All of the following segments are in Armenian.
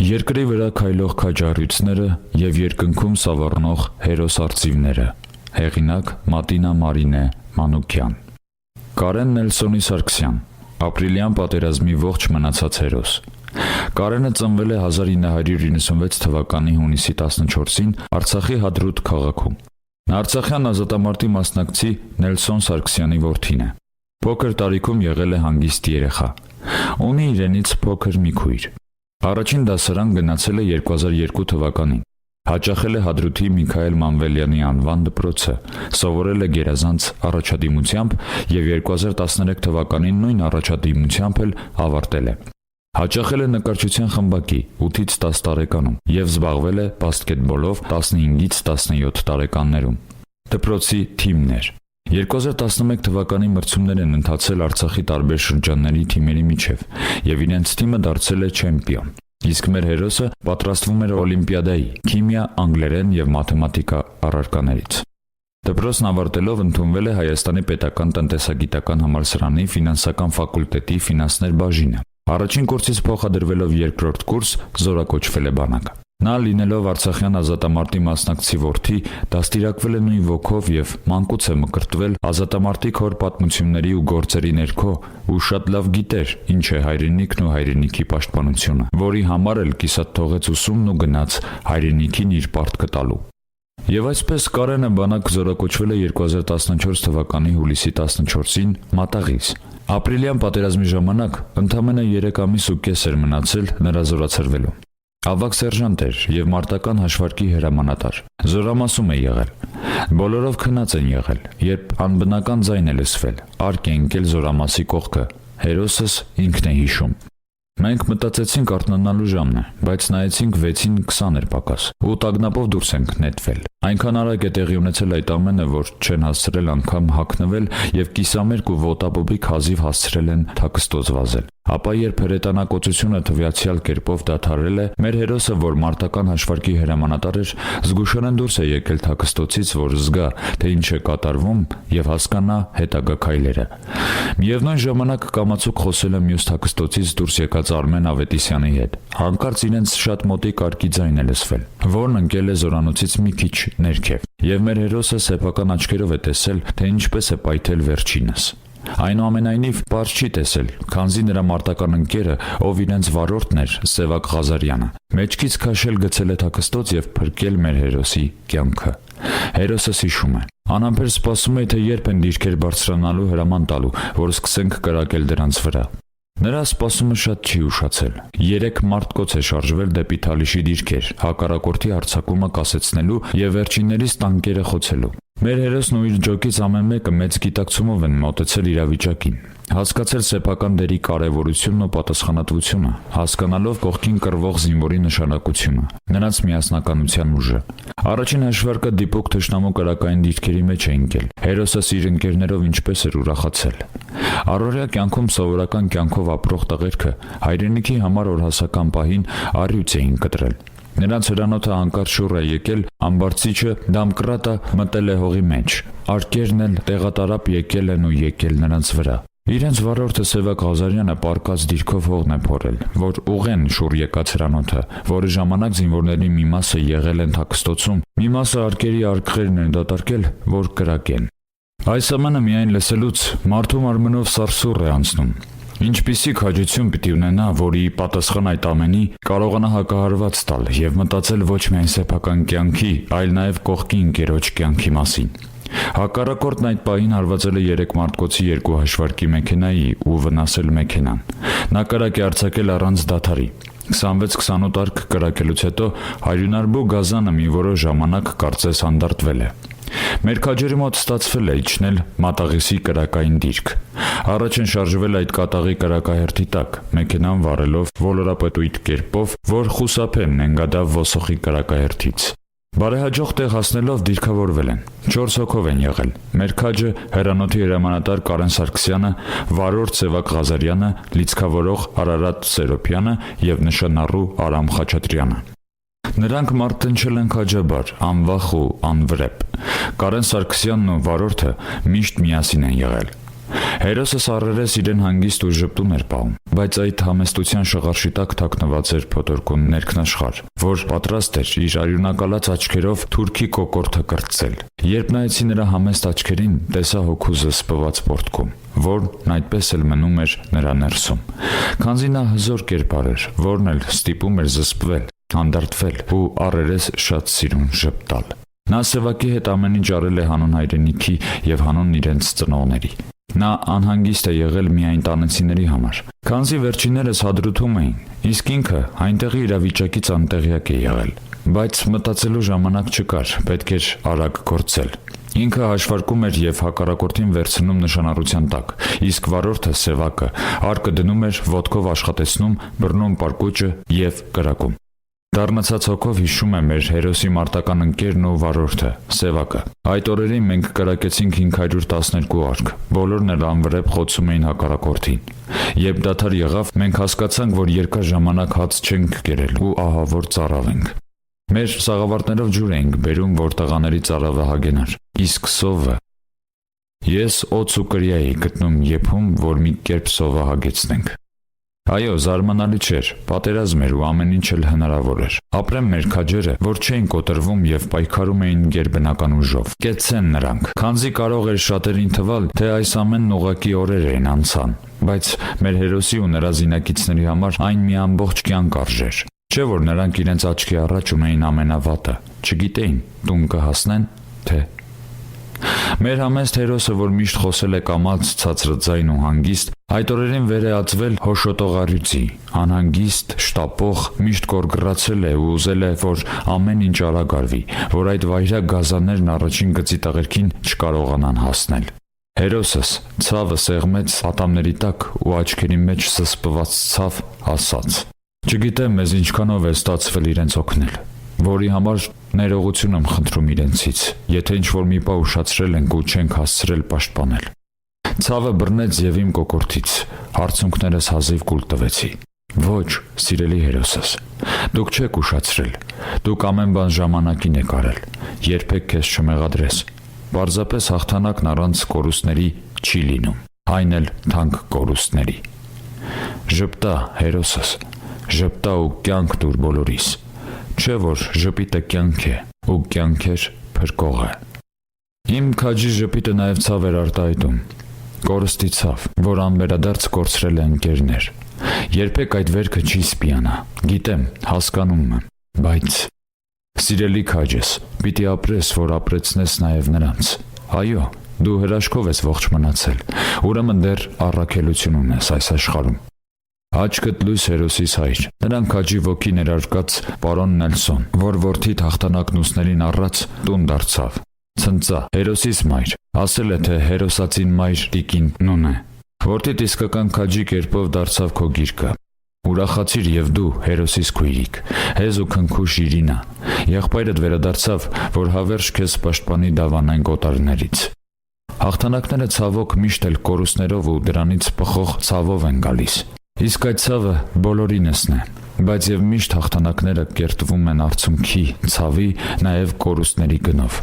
Երկրի վրա քայլող քաջառյուծները և երկնքում սավառնող հերոս արծիվները։ Հեղինակ Մատինա Մարինե Մանուկյան։ Կարեն Նելսոնի Սարգսյան, ապրիլյան պատերազմի ողջ մնացած հերոս։ Կարենը ծնվել է 1996 թվականի հունիսի 14-ին Արցախի Հադրութ քաղաքում։ Արցախյան ազատամարտի մասնակցի Նելսոն Սարգսյանի որդին է։ Փոքր տարիքում եղել է հանգիստ երեխա։ Ունի իրենից փոքր մի քույր։ Առաջին դասարան գնացել է 2002 թվականին։ Հաճախել է Հադրութի Միքայել Մանվելյանի անվան դպրոցը, սովորել է գերազանց առաջադիմությամբ և 2013 թվականին նույն առաջադիմությամբ էլ ավարտել է։ Հաճախել է նկարչության խմբակի 8-ից 10 տարեկանում և զբաղվել է բասկետբոլով 15-ից 17 տարեկաններում։ Դպրոցի թիմն էր։ 2011 թվականի մրցումներ են ընթացել Արցախի տարբեր շրջանների թիմերի միջև և իրենց թիմը դարձել է չեմպիոն։ Իսկ մեր հերոսը պատրաստվում էր Օլիմպիադայի քիմիա, անգլերեն և մաթեմատիկա առարկաներից։ Դպրոցն ավարտելով ընդունվել է Հայաստանի պետական տնտեսագիտական համալսարանի ֆինանսական ֆակուլտետի ֆինանսներ բաժինը։ Առաջին կուրսից փոխադրվելով երկրորդ կուրս զորակոչվել է բանակ։ Նա լինելով Արցախյան ազատամարտի մասնակցի որդի, դաստիարակվել է նույն ոգով և մանկուց է մկրտվել ազատամարտի քոր պատմությունների ու գործերի ներքո ու շատ լավ գիտեր ինչ է հայրենիքն ու հայրենիքի պաշտպանությունը, որի համար էլ կիսատ թողեց ուսումն ու գնաց հայրենիքին իր պարտքը տալու։ Եվ այսպես Կարենը բանակ զորակոչվել է 2014 թվականի հուլիսի 14-ին Մատաղից։ Ապրիլյան պատերազմի ժամանակ ընդամենը 3 ամիս ու կես էր մնացել նրա զորացրվելու։ Ավագ սերժանտ էր և մարտական հաշվարկի հրամանատար։ Զորամասում է եղել։ Բոլորով քնած են եղել, երբ անբնական ձայն է լսվել, արկ է ընկել զորամասի կողքը։ Հերոսս ինքն է հիշում։ Մենք մտածեցինք արթնանալու ժամն է, բայց նայեցինք 6-ին 20 էր պակաս ու տագնապով դուրս ենք նետվել։ Այնքան արագ է տեղի ունեցել այդ ամենը, որ չեն հասցրել անգամ հագնվել և կիսամերկ ու ոտաբոբիկ հազիվ հասցրել են թաքստոց վազել։ Ապա երբ հրետանակոծությունը թվյացյալ կերպով դադարել է, մեր հերոսը, որ մարտական հաշվարկի հրամանատար էր, զգուշորեն դուրս է եկել թաքստոցից, որ զգա, թե ինչ է կատարվում և հասկանա հետագա քայլերը։ Միևնույն ժամանակ կամացուկ խոսել է մյուս թաքստոցից դուրս եկած Արմեն Ավետիսյանի հետ։ Հանկարծ իրենց շատ մոտիկ արկի ձայն է լսվել, որն ընկել է զորանոցից մի քիչ ներքև, և մեր հերոսը սեփական աչքերով է տեսել, թե ինչպես է պայթել վերջինս։ Այնուամենայնիվ պարզ չի տեսել, քանզի նրա մարտական ընկերը, ով իրենց վարորդն էր, Սևակ Ղազարյանը, մեջքից քաշել գցել է թաքստոց և փրկել մեր հերոսի կյանքը։ Հերոսս հիշում է. անհամբեր սպասում էի, թե երբ են դիրքեր բարձրանալու հրաման տալու, որ սկսենք կրակել դրանց վրա։ Նրա սպասումը շատ չի ուշացել։ 3 մարտկոց է շարժվել դեպի Թալիշի դիրքեր, հակառակորդի հարձակումը կասեցնելու և վերջիններիս տանկերը խոցելու։ Մեր հերոսն ու իր ջոկից ամեն մեկը մեծ գիտակցումով են մոտեցել իրավիճակին, հասկացել սեփական դերի կարևորությունն ու պատասխանատվությունը, հասկանալով կողքին կռվող զինվորի նշանակությունը, նրանց միասնականության ուժը։ Առաջին հաշվարկը դիպուկ թշնամու կրակային դիրքերի մեջ է ընկել։ Հերոսս իր ընկերներով ինչպես էր ուրախացել։ Առօրյա կյանքում սովորական կյանքով ապրող տղերքը հայրենիքի համար օրհասական պահին առյուծ էին կտրել։ Նրանց հրանոթը հանկարծ շուռ է եկել, ամբարձիչը Դամկրատը մտել է հողի մեջ, արկերն էլ տեղատարապ եկել են ու եկել նրանց վրա։ Իրենց վարորդը Սևակ Ղազարյանը պառկած դիրքով հողն է փորել, որ ուղեն շուռ եկած հրանոթը, որի ժամանակ զինվորների մի մասը եղել են թաքստոցում, մի մասը արկերի արկղերն են դատարկել, որ կրակեն։ Այս ամենը միայն լսելուց մարդու մարմնով սարսուռ է անցնում։ Ինչպիսի քաջություն պիտի ունենա, որի պատասխան այդ ամենի կարողանա հակահարված տալ և մտածել ոչ միայն սեփական կյանքի, այլ նաև կողքի ընկերոջ կյանքի մասին։ Հակառակորդն այդ պահին հարվածել է 3 մարտկոցի 2 հաշվարկի մեքենայի ու վնասել մեքենան։ Նա կրակ է արձակել առանց դադարի։ 26-28 արկ կրակելուց հետո Հայրենարբու գազանը մի որոշ ժամանակ կարծես հանդարտվել է։ Մեր քաջերի մոտ ստացվել է իջնել Մատաղիսի կրակային դիրք։ Առաջ են շարժվել այդ կատաղի կրակահերթի տակ, մեքենան վարելով ոլորապետույթ կերպով, որ խուսափեն Նենգադավ ոսոխի կրակահերթից։ Բարեհաջող տեղ հասնելով դիրքավորվել են։ 4 հոգով են եղել։ Մեր քաջը հրանոթի հրամանատար Կարեն Սարգսյանը, վարորդ Սևակ Ղազարյանը, լիցքավորող Արարատ Սերոփյանը և նշանառու Արամ Խաչատրյանը։ Նրանք մարտնչել են քաջաբար, անվախ ու անվրեպ։ Կարեն Սարգսյանն ու վարորդը միշտ միասին են եղել։ Հերոսս առերես իրեն հանգիստ ու ժպտուն էր պահում, բայց այդ համեստության շղարշի տակ թաքնված էր փոթորկուն ներքնաշխարհ, որ պատրաստ էր իր արյունակալած աչքերով թուրքի կոկորդը կրտսել։ Երբ նայեցի նրա համեստ աչքերին, տեսա հոգու զսպված պորտկում, որն այդպես էլ մնում էր նրա ներսում։ Քանզի նա հզոր կերպար էր, որն էլ ստիպում էր զսպվել, հանդարտվել ու առերես շատ սիրուն ժպտալ։ Նա Սևակի հետ ամեն ինչ արել է հանուն հայրենիքի եւ հանուն իրենց ծնողների։ Նա անհանգիստ է եղել միայն տանեցիների համար, քանզի վերջիններս հադրութում էին, իսկ ինքը այնտեղի իրավիճակից անտեղյակ է եղել։ Բայց մտածելու ժամանակ չկար, պետք էր արագ գործել։ Ինքը հաշվարկում էր եւ հակառակորդին վերցնում նշանառության տակ, իսկ վարորդը Սևակը արկը դնում էր, ոտքով աշխատեցնում, բռնում պարկուճը եւ կրակում։ Դառնացած հոգով հիշում է մեր հերոսի մարտական ընկերն ու վարորդը, Սևակը։ Այդ օրերին մենք կրակեցինք 512 արկ, բոլորն էլ անվրեպ խոցում էին հակառակորդին։ Երբ դադար եղավ, մենք հասկացանք, որ երկար ժամանակ հաց չենք կերել ու ահա որ ծարավ ենք։ Մեր սաղավարտներով ջուր էինք բերում, որ տղաների ծարավը հագենար, իսկ սովը։ Ես օձ ու կրիա էի գտնում եփում, որ մի կերպ սովը հագեցնենք։ Այո, զարմանալի չէր, պատերազմ էր ու ամեն ինչ էլ հնարավոր էր։ Ապրեմ մեր քաջերը, որ չէին կոտրվում եւ պայքարում էին գերբնական ուժով։ Կեցցեն նրանք, քանզի կարող էր շատերին թվալ, թե այս ամենն ուղղակի օրեր են անցան, բայց մեր հերոսի ու նրա զինակիցների համար այն մի ամբողջ կյանք արժեր։ Չէ՞ որ նրանք իրենց աչքի առաջ ունեին ամենավատը, չգիտեին տուն կհասնեն, թե Մեր համեստ հերոսը, որ միշտ խոսել է կամաց, ցածրաձայն ու հանգիստ, այդ օրերին վեր է ածվել հոշոտողարյուծի, անհանգիստ, շտապող, միշտ կորգռացել է ու ուզել է, որ ամեն ինչ արագ արվի, որ այդ վայրագ գազաններն առաջին գծի տղերքին չկարողանան հասնել։ Հերոսս ցավը սեղմեց ատամների տակ ու աչքերի մեջ սսպված ցավ ասաց. Չգիտեմ մեզ ինչքանով է ստացվել իրենց օգնել, որի համար ներողություն եմ խնդրում իրենցից, եթե ինչ-որ մի բա ուշացրել ենք ու չենք հասցրել պաշտպանել։ Ցավը բռնեց եւ իմ կոկորդից, հարցունքներս հազիվ կուլ տվեցի։ Ոչ, սիրելի հերոսս, դուք չեք ուշացրել, դուք ամեն բան ժամանակին եք արել, երբեք քեզ չմեղադրես։ Պարզապես հաղթանակն առանց կորուստների չի լինում, այն էլ թանկ կորուստների։ Ժպտա, հերոսս, ժպտա ու կյանք տուր բոլորիս։ Չէ որ ժպիտը կյանք է ու կյանքեր փրկող է։ Իմ քաջի ժպիտը նաև ցավ էր արտահայտում, կորստի ցավ, որ անվերադարձ կորցրել է ընկերներ։ Երբեք այդ վերքը չի սպիանա, գիտեմ, հասկանում եմ, բայց սիրելի քաջս, պիտի ապրես, որ ապրեցնես նաև նրանց։ Այո, դու հրաշքով ես ողջ մնացել, ուրեմն դեռ առաքելություն ունես այս աշխարհում։ Աչքդ լույս հերոսիս հայր, նրան քաջի ոգի ներարկած պարոն Նելսոն, որ որդիդ հաղթանակն ուսներին առած տուն դարձավ։ Ցնծա, հերոսիս մայր, ասել է թե հերոսացին մայր տիկին նուն է։ Որդիդ իսկական քաջի կերպով դարձավ քո գիրկը։ Ուրախացիր եւ դու, հերոսիս քույրիկ, հեզ ու քնքուշ Իրինա, եղբայրդ վերադարձավ, որ հավերժ քեզ պաշտպանի դավանային կոտարներից։ Հաղթանակները ցավոք միշտ էլ կորուստներով ու դրանից պխող ցավով են գալիս։ Իսկ այդ ցավը բոլորինսն է, բայց եւ միշտ հաղթանակները կերտվում են արցունքի, ցավի, նաեւ կորուստների գնով։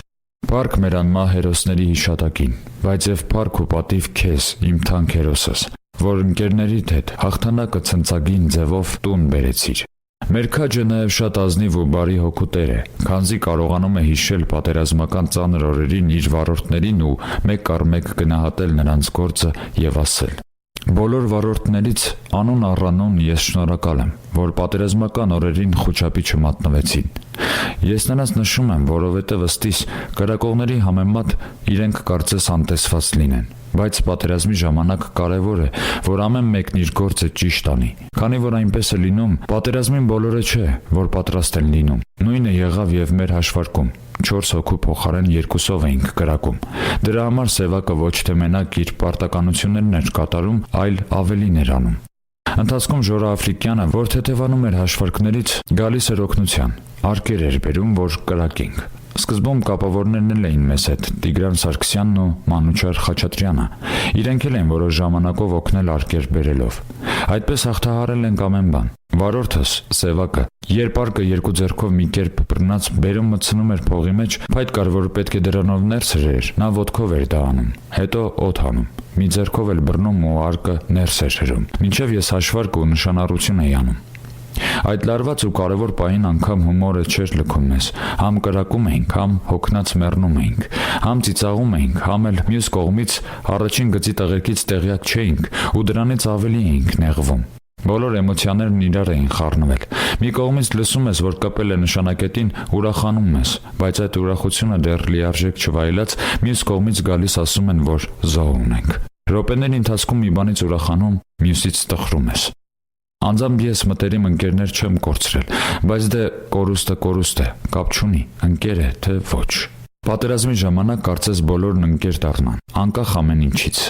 Փառք մեր անմահ հերոսների հիշատակին, բայց եւ փառք ու պատիվ քեզ, իմ թանկ հերոսս, որ ընկերներիդ հետ հաղթանակը ցնցագին ձևով տուն բերեցիր։ Մեր քաջը նաեւ շատ ազնիվ ու բարի հոգուտեր է, քանզի կարողանում է հիշել պատերազմական ծանր օրերին իր վարորդներին ու մեկ առ մեկ գնահատել նրանց գործը եւ ասել. Բոլոր վարորդներից անուն առանուն ես շնորհակալ եմ, որ պատերազմական օրերին խուճապի չմատնվեցին։ Ես նրանց նշում եմ, որովհետև ըստիս կրակողների համեմատ իրենք կարծես անտեսված լինեն, բայց պատերազմի ժամանակ կարևոր է, որ ամեն մեկն իր գործը ճիշտ անի, քանի որ այնպես է լինում, պատերազմին բոլորը չէ, որ պատրաստ են լինում։ Նույնը եղավ եւ մեր հաշվարկում։ 4 հոգու փոխարեն 2-ով էինք կրակում։ Դրա համար Սևակը ոչ թե մենակ իր պարտականություններն էր կատարում, այլ ավելին էր անում։ Ընթացքում Ժորա Աֆրիկյանը, որ թեթևանում էր հաշվարկներից, գալիս էր օգնության, արկեր էր բերում, որ կրակենք։ Սկզբում կապավորներն էլ էին մեզ հետ, Տիգրան Սարգսյանն ու Մանուչար Խաչատրյանը։ Իրենք էլ են որոշ ժամանակով օգնել արկեր բերելով։ Այդպես հաղթահարել ենք ամեն բան։ Վարորդս, Սևակը, երբ արկը երկու ձեռքով մի կերպ բռնած բերում մտցնում էր փողի մեջ, փայտ կար, որ պետք է դրանով ներս հրեր, նա ոտքով էր դա անում, հետո օդ հանում, մի ձեռքով էլ բռնում ու արկը ներս էր հրում, մինչև ես հաշվարկ ու նշանառություն էի անում։ Այդ լարված ու կարևոր պահին անգամ հումորը չէր լքում մեզ, համ կրակում էինք, համ հոգնած մեռնում էինք, համ ծիծաղում էինք, համ էլ մյուս կողմից առաջին գծի տղերքից տեղյակ չէինք ու դրանից ավելի էինք նեղվում։ Բոլոր էմոցիաներն իրար էին խառնվել։ Մի կողմից լսում ես, որ կպել է նշանակետին, ուրախանում ես, բայց այդ ուրախությունը դեռ լիարժեք չվայելած, մյուս կողմից գալիս ասում են, որ զոհ ունենք։ Րոպեների ընթացքում մի բանից ուրախանում, մյուսից տխրում ես։ Անձամբ ես մտերիմ ընկերներ չեմ կորցրել, բայց դե կորուստը է, կապ չունի, ընկեր է, թե ոչ։ Պատերազմի ժամանակ կարծես բոլորն ընկեր դառնան, անկախ ամեն ինչից։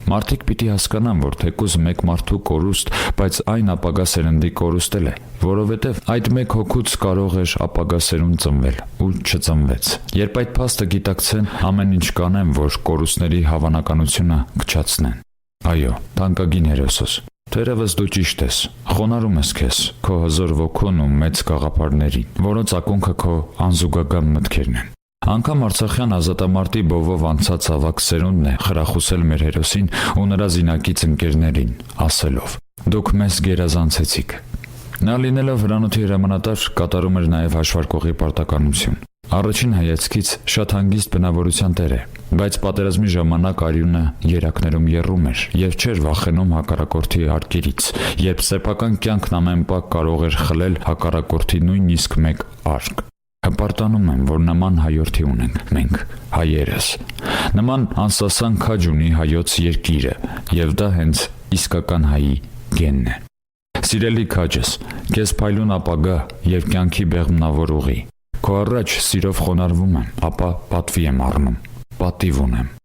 Մարդիկ պիտի հասկանան, որ թեկուզ մեկ մարդու կորուստ, բայց այն ապագա սերնդի կորուստել է, որովհետև այդ մեկ հոգուց կարող էր ապագա սերունդ ծնվել ու չծնվեց։ Երբ այդ փաստը գիտակցեն, ամեն ինչ կանեն, որ կորուստների հավանականությունը կչացնեն։ Այո, թանկագին հերոսս, թերևս դու ճիշտ ես, խոնարհում ես քեզ, քո հզոր ոգուն ու մեծ գաղափարներին, որոնց ակունքը քո անզուգական մտքերն են։ Անգամ Արցախյան ազատամարտի բովով անցած ավակ սերունդն է խրախուսել մեր հերոսին ու նրա զինակից ընկերներին, ասելով. Դուք մեզ գերազանցեցիք։ Նա լինելով հրանոթի հրամանատար կատարում էր նաև հաշվարկողի պարտականություն։ Առաջին հայացքից շատ հանգիստ բնավորության տեր է, բայց պատերազմի ժամանակ արյունը երակներում եռում էր եւ չէր վախենում հակառակորդի հարկերից, երբ սեփական կյանքն ամեն պահ կարող էր խլել հակառակորդի նույնիսկ մեկ արկ։ Հպարտանում եմ, որ նման հայորդի ունենք մենք, հայերս։ Նման անսասան քաջ ունի հայոց երկիրը, եւ դա հենց իսկական հայի գենն է։ Սիրելի քաջս, քեզ փայլուն ապագա եւ կյանքի բեղմնավոր ուղի։ Քո առաջ սիրով խոնարհվում եմ, ապա պատվի եմ առնում, պատիվ ունեմ։